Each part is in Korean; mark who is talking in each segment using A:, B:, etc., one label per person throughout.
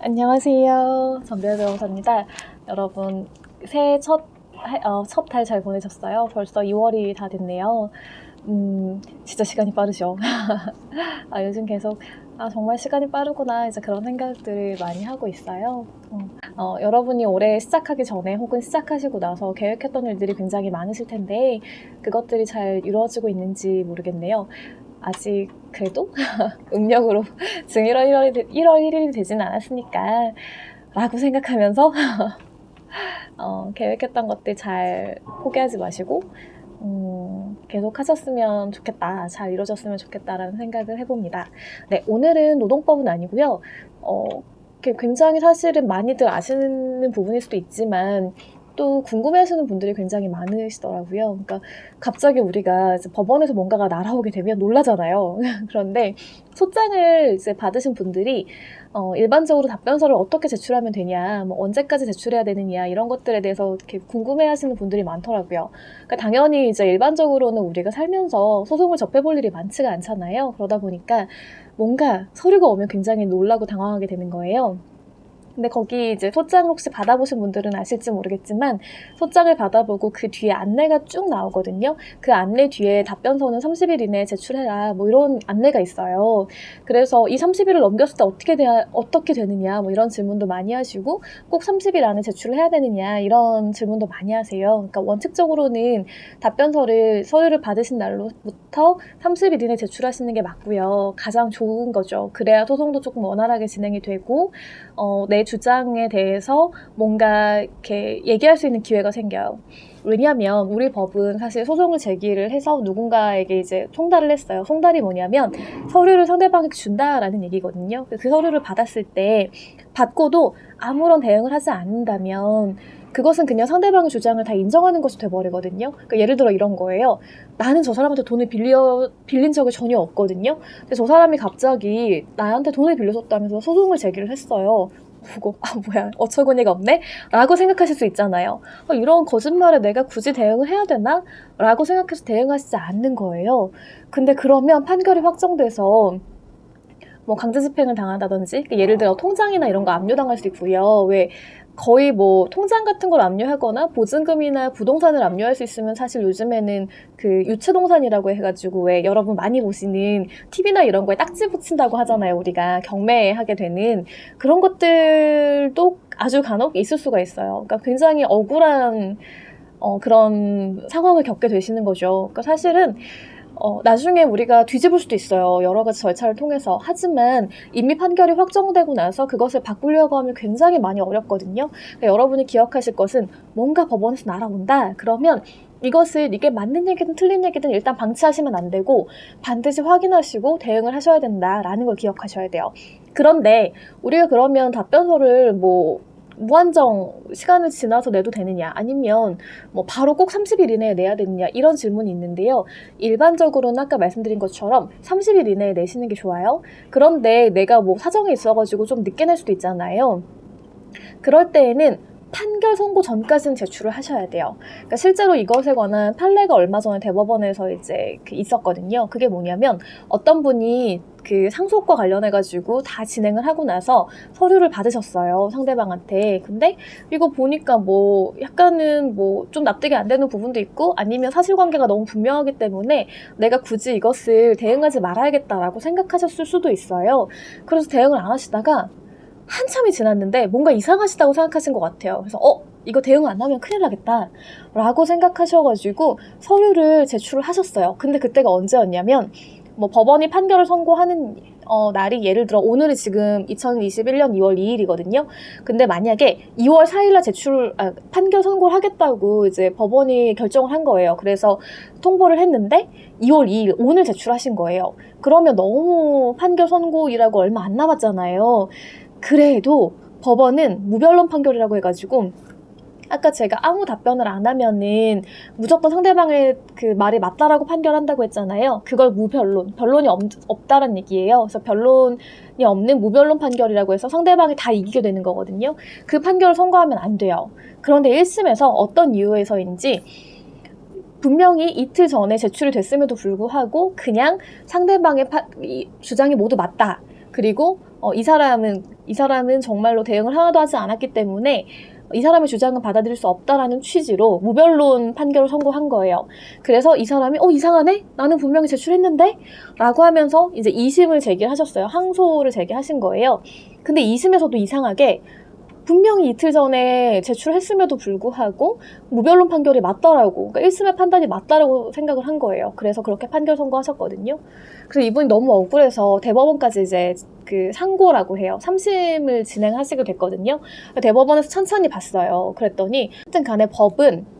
A: 안녕하세요. 전별 변호사입니다. 여러분, 새해 첫 달 잘 보내셨어요? 벌써 2월이 다 됐네요. 진짜 시간이 빠르죠. 요즘 계속, 정말 시간이 빠르구나, 이제 그런 생각들을 많이 하고 있어요. 여러분이 올해 시작하기 전에 혹은 시작하시고 나서 계획했던 일들이 굉장히 많으실 텐데, 그것들이 잘 이루어지고 있는지 모르겠네요. 아직 그래도 음력으로 지금 1월 1일이 되진 않았으니까 라고 생각하면서 계획했던 것들 잘 포기하지 마시고 계속 하셨으면 좋겠다, 잘 이루어졌으면 좋겠다라는 생각을 해봅니다. 네, 오늘은 노동법은 아니고요. 굉장히 사실은 많이들 아시는 부분일 수도 있지만 또 궁금해하시는 분들이 굉장히 많으시더라고요. 그러니까 갑자기 우리가 이제 법원에서 뭔가가 날아오게 되면 놀라잖아요. 그런데 소장을 이제 받으신 분들이 일반적으로 답변서를 어떻게 제출하면 되냐, 뭐 언제까지 제출해야 되느냐, 이런 것들에 대해서 이렇게 궁금해하시는 분들이 많더라고요. 그러니까 당연히 이제 일반적으로는 우리가 살면서 소송을 접해볼 일이 많지가 않잖아요. 그러다 보니까 뭔가 서류가 오면 굉장히 놀라고 당황하게 되는 거예요. 근데 거기 이제 소장을 혹시 받아보신 분들은 아실지 모르겠지만 소장을 받아보고 그 뒤에 안내가 쭉 나오거든요. 그 안내 뒤에 답변서는 30일 이내에 제출해라, 뭐 이런 안내가 있어요. 그래서 이 30일을 넘겼을 때 어떻게 되느냐, 뭐 이런 질문도 많이 하시고, 꼭 30일 안에 제출을 해야 되느냐, 이런 질문도 많이 하세요. 그러니까 원칙적으로는 서류를 받으신 날로부터 30일 이내에 제출하시는 게 맞고요. 가장 좋은 거죠. 그래야 소송도 조금 원활하게 진행이 되고 내 주장에 대해서 뭔가 이렇게 얘기할 수 있는 기회가 생겨요. 왜냐하면 우리 법은 사실 소송을 제기를 해서 누군가에게 이제 송달을 했어요. 송달이 뭐냐면 서류를 상대방에게 준다라는 얘기거든요. 그 서류를 받았을 때 받고도 아무런 대응을 하지 않는다면 그것은 그냥 상대방의 주장을 다 인정하는 것이 돼버리거든요. 그러니까 예를 들어 이런 거예요. 나는 저 사람한테 돈을 빌린 적이 전혀 없거든요. 근데 저 사람이 갑자기 나한테 돈을 빌려줬다면서 소송을 제기를 했어요. 보고 뭐야, 어처구니가 없네? 라고 생각하실 수 있잖아요. 이런 거짓말에 내가 굳이 대응을 해야 되나? 라고 생각해서 대응하시지 않는 거예요. 근데 그러면 판결이 확정돼서 뭐 강제 집행을 당한다든지, 예를 들어 통장이나 이런 거 압류당할 수 있고요. 왜 거의 뭐 통장 같은 걸 압류하거나 보증금이나 부동산을 압류할 수 있으면 사실 요즘에는 그 유체동산이라고 해가지고 왜 여러분 많이 보시는 TV나 이런 거에 딱지 붙인다고 하잖아요. 우리가 경매하게 되는 그런 것들도 아주 간혹 있을 수가 있어요. 그러니까 굉장히 억울한 그런 상황을 겪게 되시는 거죠. 그러니까 사실은 나중에 우리가 뒤집을 수도 있어요. 여러 가지 절차를 통해서. 하지만 이미 판결이 확정되고 나서 그것을 바꾸려고 하면 굉장히 많이 어렵거든요. 그러니까 여러분이 기억하실 것은 뭔가 법원에서 날아온다. 그러면 이것을 이게 맞는 얘기든 틀린 얘기든 일단 방치하시면 안 되고 반드시 확인하시고 대응을 하셔야 된다라는 걸 기억하셔야 돼요. 그런데 우리가 그러면 답변서를 뭐 무한정 시간을 지나서 내도 되느냐, 아니면 뭐 바로 꼭 30일 이내에 내야 되느냐, 이런 질문이 있는데요. 일반적으로는 아까 말씀드린 것처럼 30일 이내에 내시는 게 좋아요. 그런데 내가 뭐 사정이 있어가지고 좀 늦게 낼 수도 있잖아요. 그럴 때에는 판결 선고 전까지는 제출을 하셔야 돼요. 그러니까 실제로 이것에 관한 판례가 얼마 전에 대법원에서 이제 있었거든요. 그게 뭐냐면 어떤 분이 그 상속과 관련해가지고 다 진행을 하고 나서 서류를 받으셨어요. 상대방한테. 근데 이거 보니까 뭐 약간은 뭐 좀 납득이 안 되는 부분도 있고, 아니면 사실관계가 너무 분명하기 때문에 내가 굳이 이것을 대응하지 말아야겠다라고 생각하셨을 수도 있어요. 그래서 대응을 안 하시다가 한참이 지났는데 뭔가 이상하시다고 생각하신 것 같아요. 그래서 이거 대응 안 하면 큰일 나겠다 라고 생각하셔가지고 서류를 제출을 하셨어요. 근데 그때가 언제였냐면 뭐 법원이 판결을 선고하는 날이 예를 들어 오늘이 지금 2021년 2월 2일이거든요. 근데 만약에 2월 4일날 판결 선고를 하겠다고 이제 법원이 결정을 한 거예요. 그래서 통보를 했는데 2월 2일 오늘 제출하신 거예요. 그러면 너무 판결 선고일하고 얼마 안 남았잖아요. 그래도 법원은 무변론 판결이라고 해가지고 아까 제가 아무 답변을 안 하면은 무조건 상대방의 그 말이 맞다라고 판결한다고 했잖아요. 그걸 변론이 없다란 얘기예요. 그래서 변론이 없는 무변론 판결이라고 해서 상대방이 다 이기게 되는 거거든요. 그 판결을 선고하면 안 돼요. 그런데 1심에서 어떤 이유에서인지 분명히 이틀 전에 제출이 됐음에도 불구하고 그냥 상대방의 주장이 모두 맞다 그리고 이 사람은 정말로 대응을 하나도 하지 않았기 때문에 이 사람의 주장은 받아들일 수 없다라는 취지로 무변론 판결을 선고한 거예요. 그래서 이 사람이 이상하네? 나는 분명히 제출했는데? 라고 하면서 이제 2심을 제기하셨어요. 항소를 제기하신 거예요. 근데 2심에서도 이상하게 분명히 이틀 전에 제출했음에도 불구하고 무변론 판결이 맞더라고. 그러니까 1심의 판단이 맞다라고 생각을 한 거예요. 그래서 그렇게 판결 선고하셨거든요. 그래서 이분이 너무 억울해서 대법원까지 이제 그 상고라고 해요. 3심을 진행하시게 됐거든요. 대법원에서 천천히 봤어요. 그랬더니 하여튼 간에 법은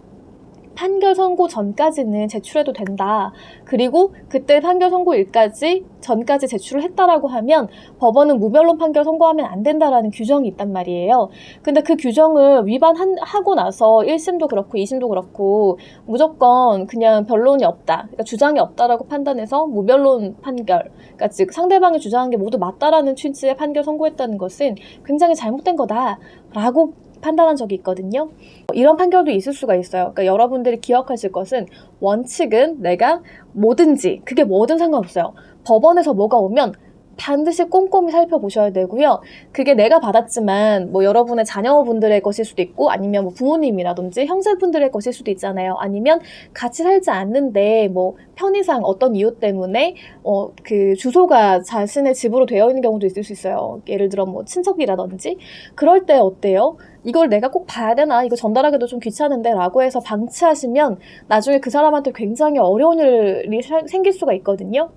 A: 판결 선고 전까지는 제출해도 된다. 그리고 그때 판결 선고일까지 전까지 제출을 했다라고 하면 법원은 무변론 판결 선고하면 안 된다라는 규정이 있단 말이에요. 근데 그 규정을 위반하고 나서 1심도 그렇고 2심도 그렇고 무조건 그냥 변론이 없다. 그러니까 주장이 없다라고 판단해서 무변론 판결, 그러니까 즉 상대방이 주장한 게 모두 맞다라는 취지의 판결 선고했다는 것은 굉장히 잘못된 거다라고 판단한 적이 있거든요. 이런 판결도 있을 수가 있어요. 그러니까 여러분들이 기억하실 것은 원칙은 내가 뭐든지 그게 뭐든 상관없어요. 법원에서 뭐가 오면 반드시 꼼꼼히 살펴보셔야 되고요. 그게 내가 받았지만 뭐 여러분의 자녀분들의 것일 수도 있고 아니면 뭐 부모님이라든지 형제분들의 것일 수도 있잖아요. 아니면 같이 살지 않는데 뭐 편의상 어떤 이유 때문에 그 주소가 자신의 집으로 되어 있는 경우도 있을 수 있어요. 예를 들어 뭐 친척이라든지 그럴 때 어때요? 이걸 내가 꼭 봐야 되나? 이거 전달하기도 좀 귀찮은데 라고 해서 방치하시면 나중에 그 사람한테 굉장히 어려운 일이 생길 수가 있거든요.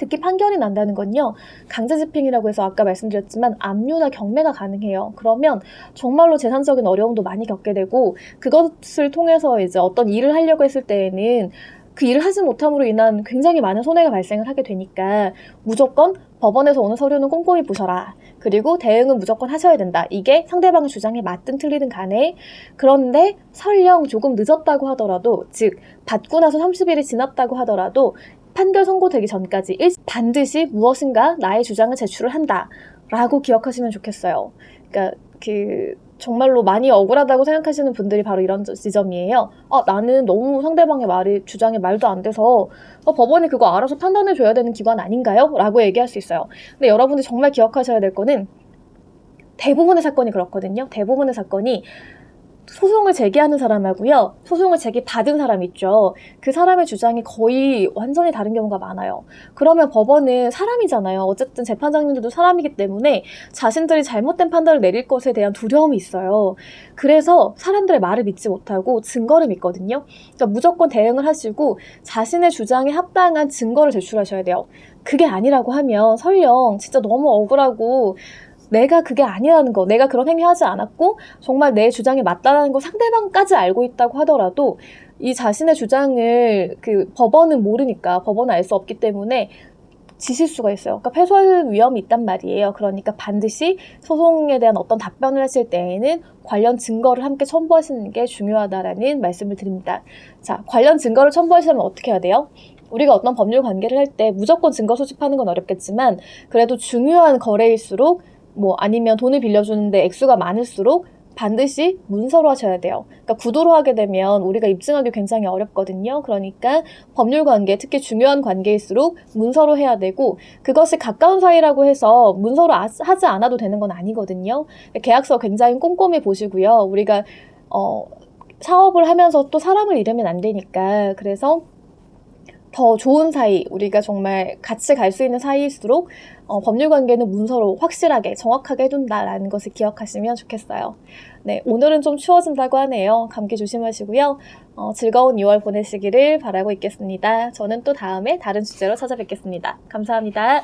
A: 특히 판결이 난다는 건요. 강제집행이라고 해서 아까 말씀드렸지만 압류나 경매가 가능해요. 그러면 정말로 재산적인 어려움도 많이 겪게 되고 그것을 통해서 이제 어떤 일을 하려고 했을 때에는 그 일을 하지 못함으로 인한 굉장히 많은 손해가 발생을 하게 되니까 무조건 법원에서 오는 서류는 꼼꼼히 보셔라. 그리고 대응은 무조건 하셔야 된다. 이게 상대방의 주장에 맞든 틀리든 간에. 그런데 설령 조금 늦었다고 하더라도 즉 받고 나서 30일이 지났다고 하더라도 판결 선고되기 전까지 반드시 무엇인가 나의 주장을 제출을 한다라고 기억하시면 좋겠어요. 그러니까 정말로 많이 억울하다고 생각하시는 분들이 바로 이런 지점이에요. 나는 너무 상대방의 주장에 말도 안 돼서 법원이 그거 알아서 판단해줘야 되는 기관 아닌가요? 라고 얘기할 수 있어요. 근데 여러분들이 정말 기억하셔야 될 거는 대부분의 사건이 그렇거든요. 대부분의 사건이 소송을 제기하는 사람하고요. 소송을 제기받은 사람 있죠. 그 사람의 주장이 거의 완전히 다른 경우가 많아요. 그러면 법원은 사람이잖아요. 어쨌든 재판장님들도 사람이기 때문에 자신들이 잘못된 판단을 내릴 것에 대한 두려움이 있어요. 그래서 사람들의 말을 믿지 못하고 증거를 믿거든요. 그러니까 무조건 대응을 하시고 자신의 주장에 합당한 증거를 제출하셔야 돼요. 그게 아니라고 하면 설령 진짜 너무 억울하고 내가 그게 아니라는 거, 내가 그런 행위하지 않았고 정말 내 주장이 맞다라는 거 상대방까지 알고 있다고 하더라도 이 자신의 주장을 법원은 모르니까 법원은 알 수 없기 때문에 지실 수가 있어요. 그러니까 패소할 위험이 있단 말이에요. 그러니까 반드시 소송에 대한 어떤 답변을 하실 때에는 관련 증거를 함께 첨부하시는 게 중요하다라는 말씀을 드립니다. 자, 관련 증거를 첨부하시려면 어떻게 해야 돼요? 우리가 어떤 법률 관계를 할 때 무조건 증거 수집하는 건 어렵겠지만 그래도 중요한 거래일수록 아니면 돈을 빌려주는데 액수가 많을수록 반드시 문서로 하셔야 돼요. 그러니까 구도로 하게 되면 우리가 입증하기 굉장히 어렵거든요. 그러니까 법률 관계, 특히 중요한 관계일수록 문서로 해야 되고 그것이 가까운 사이라고 해서 문서로 하지 않아도 되는 건 아니거든요. 계약서 굉장히 꼼꼼히 보시고요. 우리가 사업을 하면서 또 사람을 잃으면 안 되니까 그래서 더 좋은 사이, 우리가 정말 같이 갈 수 있는 사이일수록 법률 관계는 문서로 확실하게 정확하게 해둔다라는 것을 기억하시면 좋겠어요. 네, 오늘은 좀 추워진다고 하네요. 감기 조심하시고요. 즐거운 2월 보내시기를 바라고 있겠습니다. 저는 또 다음에 다른 주제로 찾아뵙겠습니다. 감사합니다.